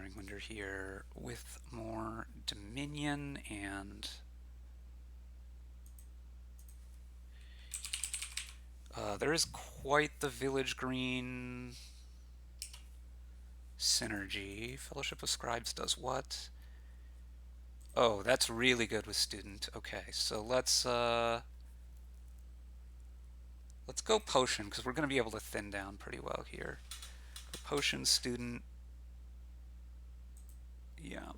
gathering wonder here with more Dominion and there is quite the village green synergy. Fellowship of Scribes does what? Oh, that's really good with student. Okay, so let's go potion because we're going to be able to thin down pretty well here. Potion student. Yeah.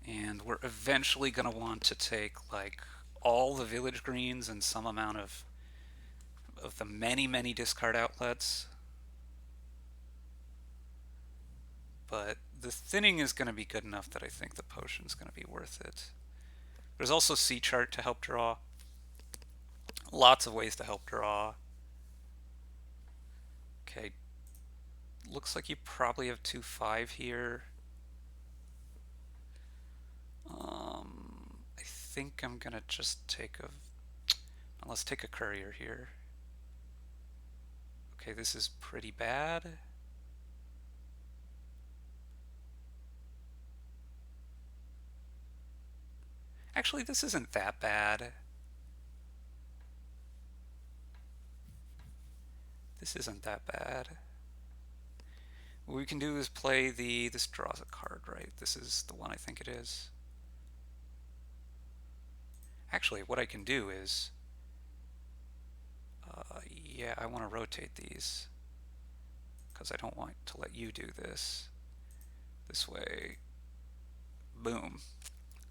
And we're eventually going to want to take like all the village greens and some amount of the many discard outlets. But the thinning is going to be good enough that I think the potion's going to be worth it. There's also C chart to help draw. Lots of ways to help draw. Okay, looks like you probably have 2-5 here. I think I'm gonna just take a. Let's take a courier here. Okay, this is pretty bad. Actually, this isn't that bad. This isn't that bad. What we can do is play the. This draws a card, right? This is the one I think it is. Actually, what I can do is. Yeah, I want to rotate these. Because I don't want to let you do this. This way. Boom.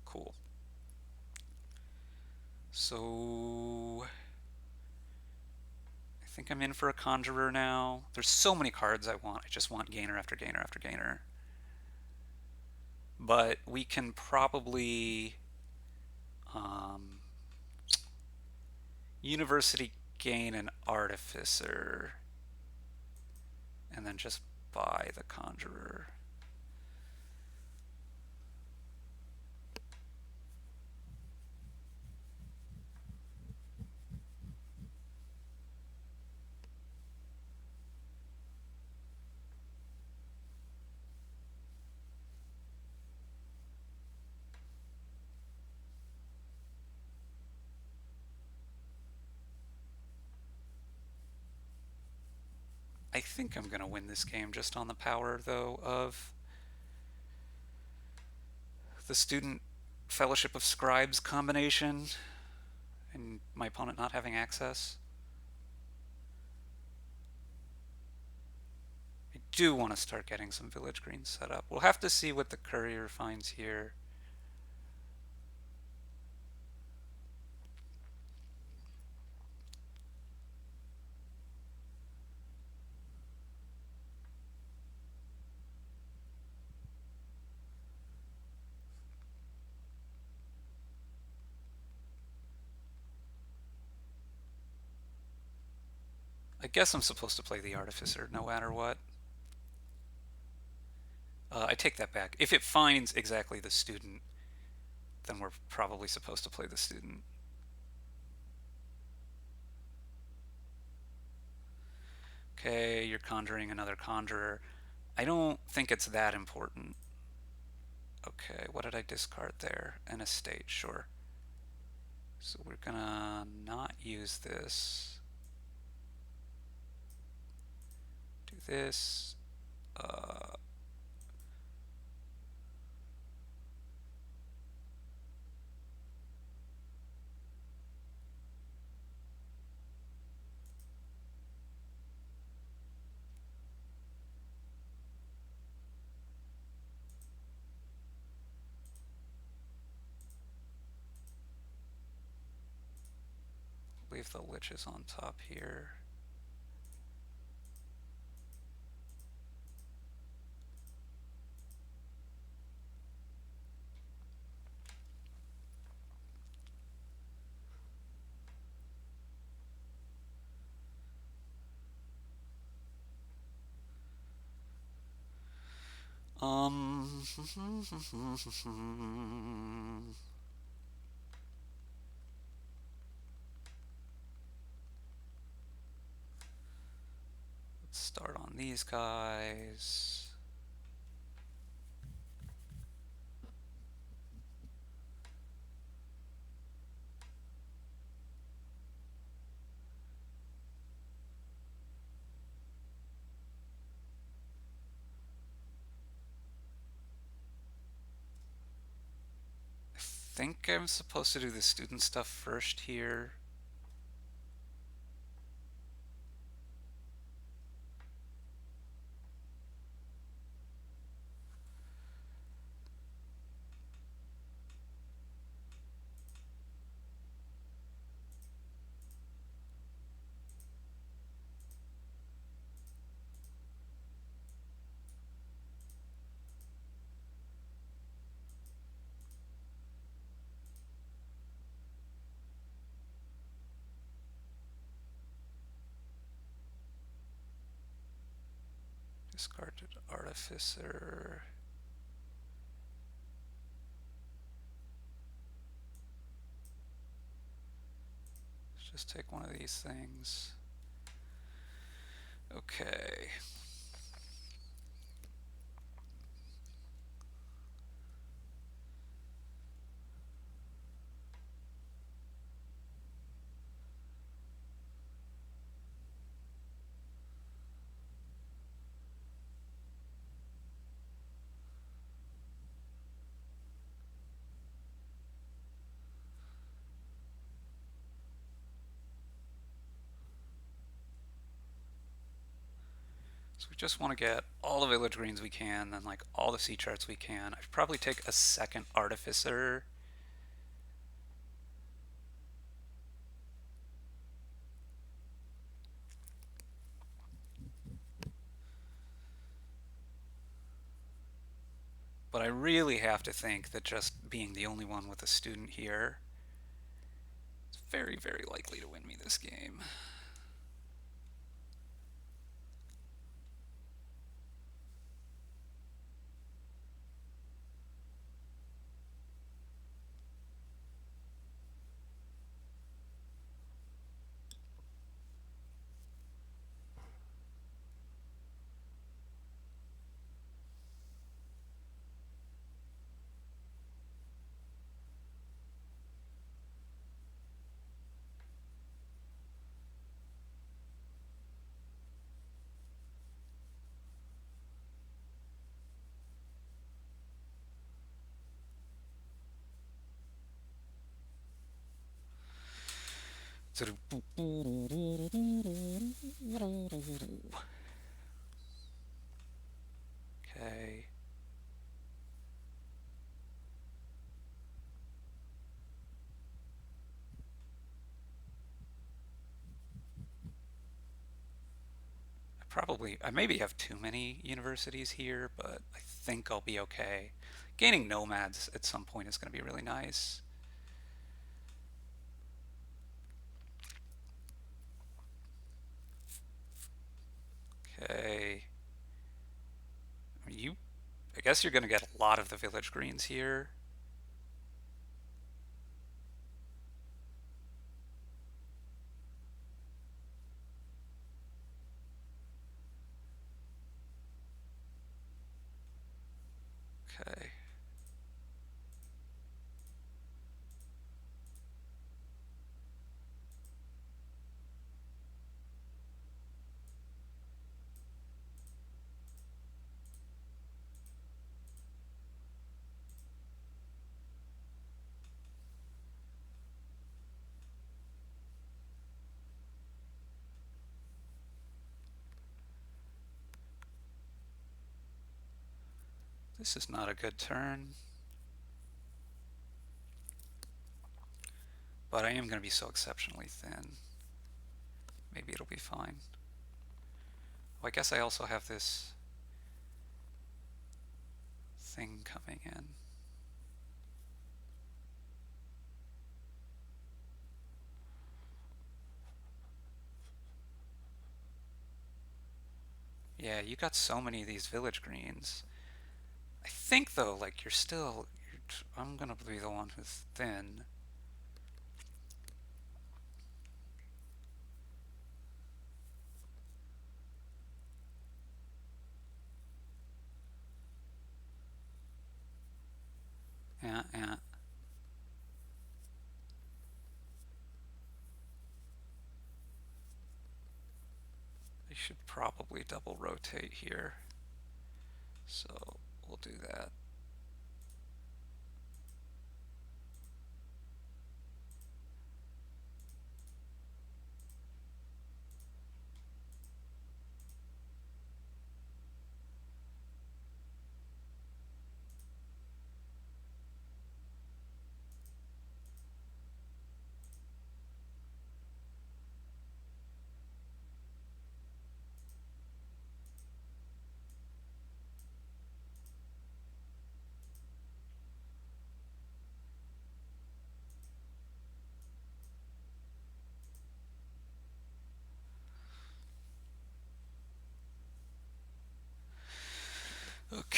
Cool. So. I think I'm in for a conjurer now. There's so many cards I want. I just want gainer after gainer after gainer. But we can probably university gain an artificer and then just buy the conjurer. I think I'm going to win this game just on the power, though, of the Student Fellowship of Scribes combination and my opponent not having access. I do want to start getting some village greens set up. We'll have to see what the courier finds here. I guess I'm supposed to play the Artificer no matter what. I take that back. If it finds exactly the student, then we're probably supposed to play the student. Okay, you're conjuring another conjurer. I don't think it's that important. Okay, what did I discard there? An estate, sure. So we're gonna not use this. Do this. Leave the liches on top here. Let's start on these guys. think I'm supposed to do the student stuff first here. Discarded artificer. Let's just take one of these things. Okay. So we just want to get all the village greens we can, then like all the sea charts we can. I'd probably take a second artificer. But I really have to think that just being the only one with a student here is very, very likely to win me this game. So, okay. I maybe have too many universities here, but I think I'll be okay. Gaining nomads at some point is going to be really nice. Okay. I guess you're going to get a lot of the village greens here. Okay. This is not a good turn, but I am going to be so exceptionally thin. Maybe it'll be fine. Oh, I guess I also have this thing coming in. Yeah, you got so many of these village greens. I think though, like I'm gonna be the one who's thin. Yeah, yeah. I should probably double rotate here. So we'll do that.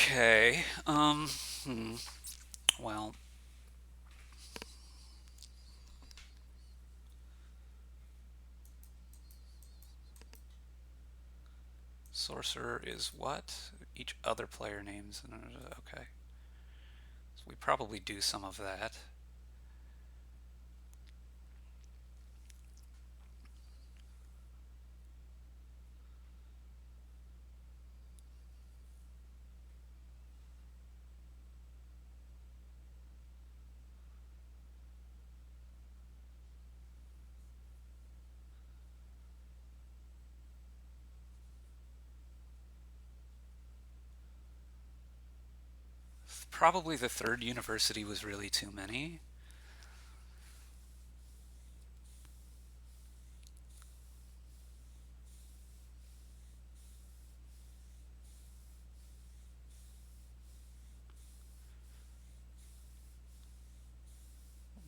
Okay. Well, sorcerer is what? Each other player names. Okay. So we probably do some of that. Probably the third university was really too many.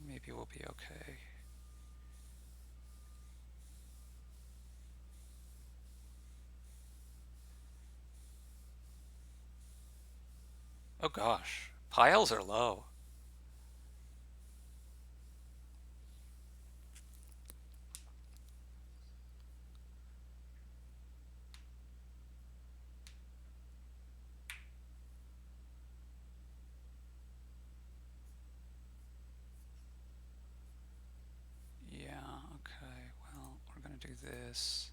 Maybe we'll be okay. Oh gosh. Piles are low. Yeah, okay. Well, we're gonna do this.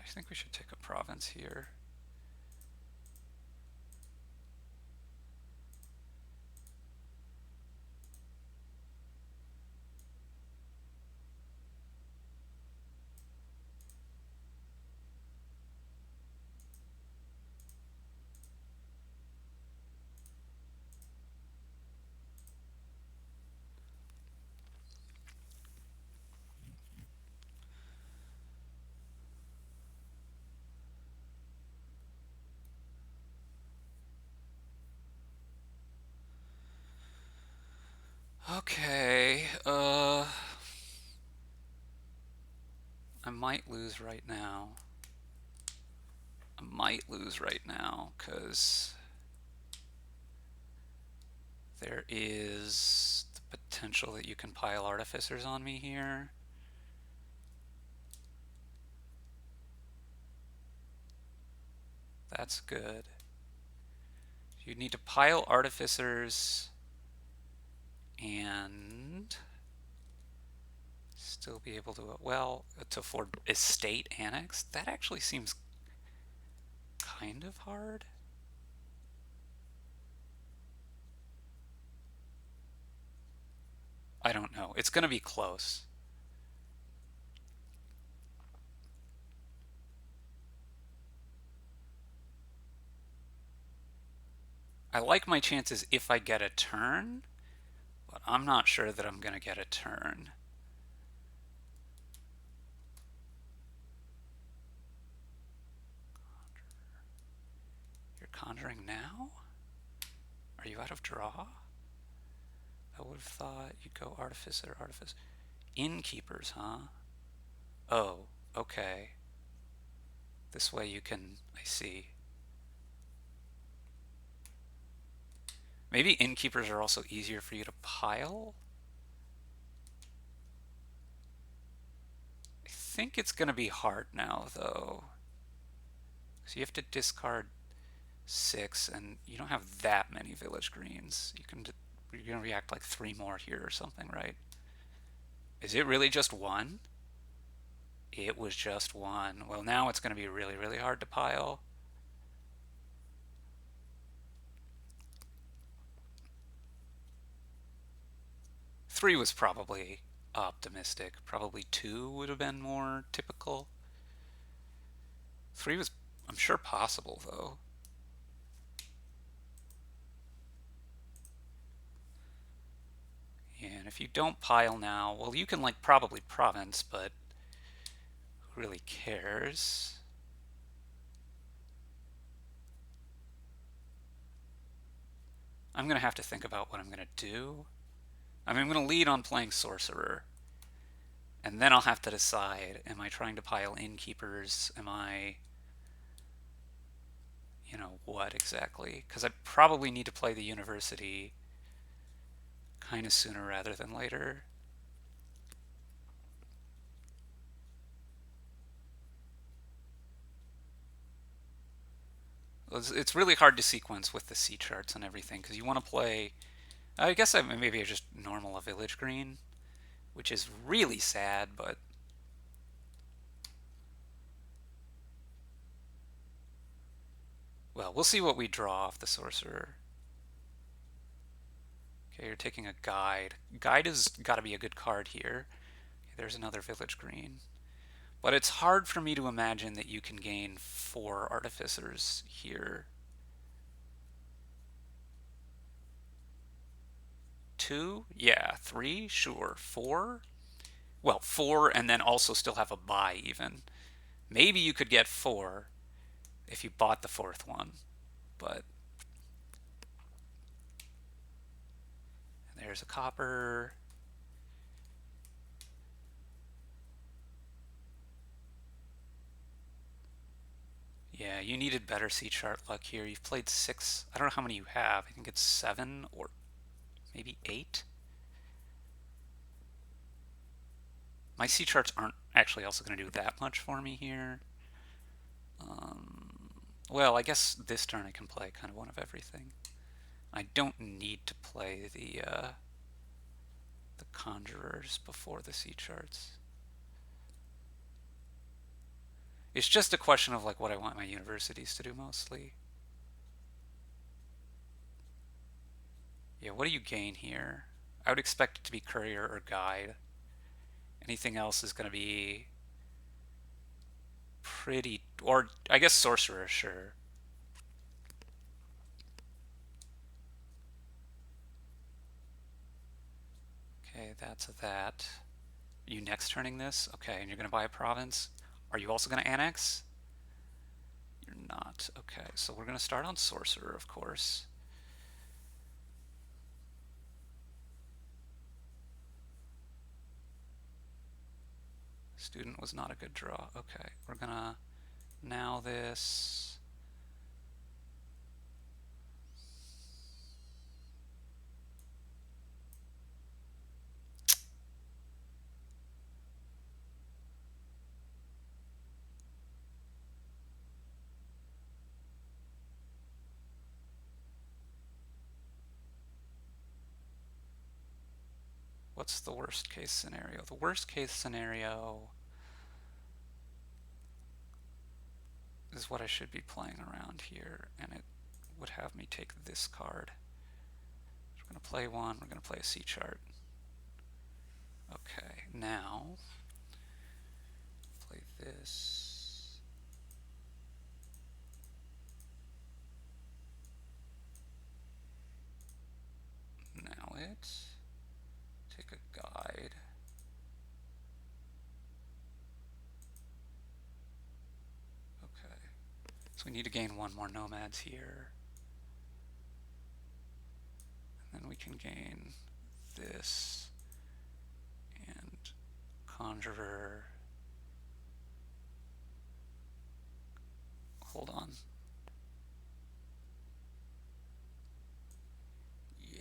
I think we should take a province here. Okay, I might lose right now. I might lose right now, because there is the potential that you can pile artificers on me here. That's good. You need to pile artificers and still be able to, well, to afford estate annex. That actually seems kind of hard. I don't know. It's going to be close. I like my chances if I get a turn, but I'm not sure that I'm going to get a turn. You're conjuring now? Are you out of draw? I would have thought you'd go artificer, artificer. Innkeepers, huh? Oh, okay. This way you can, I see. Maybe innkeepers are also easier for you to pile? I think it's going to be hard now, though. So you have to discard 6, and you don't have that many village greens. You're going to react like 3 more here or something, right? Is it really just 1? It was just one. Well, now it's going to be really, really hard to pile. Three was probably optimistic. Probably two would have been more typical. Three was, I'm sure, possible, though. And if you don't pile now, well, you can, like, probably province, but who really cares? I'm going to have to think about what I'm going to do. I mean, I'm going to lead on playing sorcerer. And then I'll have to decide, am I trying to pile innkeepers? Am I, what exactly? Because I probably need to play the university kind of sooner rather than later. It's really hard to sequence with the C charts and everything because you want to play. I guess maybe I just normal a village green, which is really sad, but well, we'll see what we draw off the sorcerer. Okay, you're taking a guide. Guide has got to be a good card here. Okay, there's another village green. But it's hard for me to imagine that you can gain four artificers here. Two? Yeah. Three? Sure. Four? Well, four and then also still have a buy even. Maybe you could get four if you bought the fourth one. But there's a copper. Yeah, you needed better C chart luck here. You've played six. I don't know how many you have. I think it's seven or maybe eight. My C charts aren't actually also going to do that much for me here. Well, I guess this turn I can play kind of one of everything. I don't need to play the conjurers before the C charts. It's just a question of like what I want my universities to do mostly. Yeah, what do you gain here? I would expect it to be courier or guide. Anything else is going to be pretty, or I guess sorcerer, sure. Okay, that's that. You next turning this? Okay, and you're going to buy a province. Are you also going to annex? You're not. Okay, so we're going to start on sorcerer, of course. Student was not a good draw. Okay, we're going to now this. What's the worst case scenario? The worst case scenario is what I should be playing around here, and it would have me take this card. We're going to play one, we're going to play a C chart. Okay, now play this. Now it. Take a guide. Okay, so we need to gain one more nomads here. And then we can gain this and conjurer. Hold on. Yeah.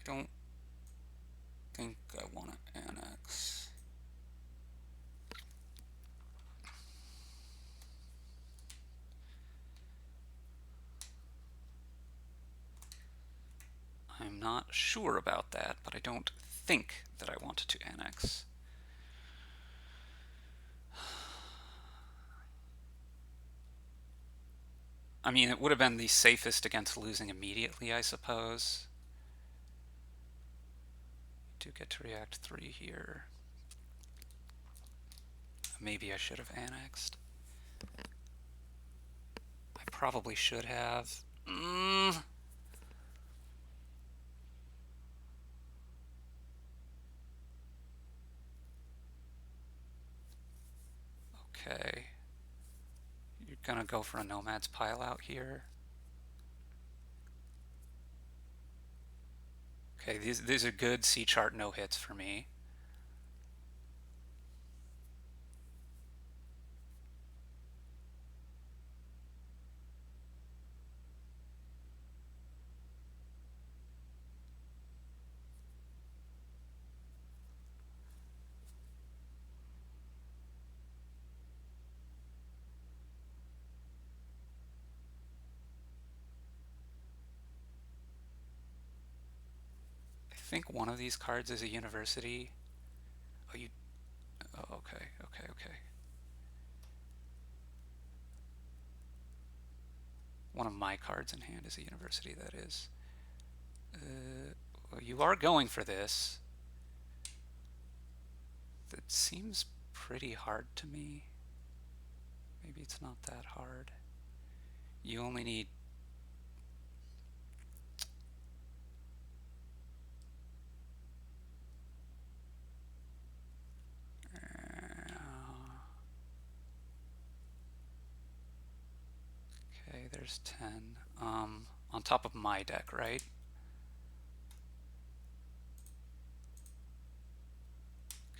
Don't think I want to annex. not sure about that, but I don't think that I wanted to annex. I mean, it would have been the safest against losing immediately, I suppose. Do get to react 3 here. Maybe I should have annexed. I probably should have. Okay. You're gonna go for a Nomad's Pile out here. Okay, these are good C chart no hits for me. I think one of these cards is a university. Oh, you. Oh, okay, okay, okay. One of my cards in hand is a university, that is. Well, you are going for this. That seems pretty hard to me. Maybe it's not that hard. You only need. Okay, there's 10. On top of my deck, right?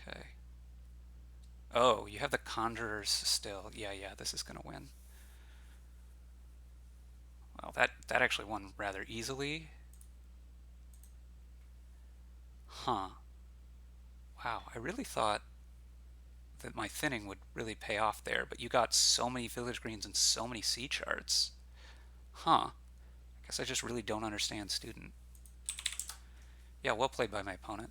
Okay. Oh, you have the Conjurers still. Yeah, yeah, this is gonna win. Well, that actually won rather easily. Huh. Wow, I really thought that my thinning would really pay off there, but you got so many village greens and so many C charts. Huh. I guess I just really don't understand student. Yeah, well played by my opponent.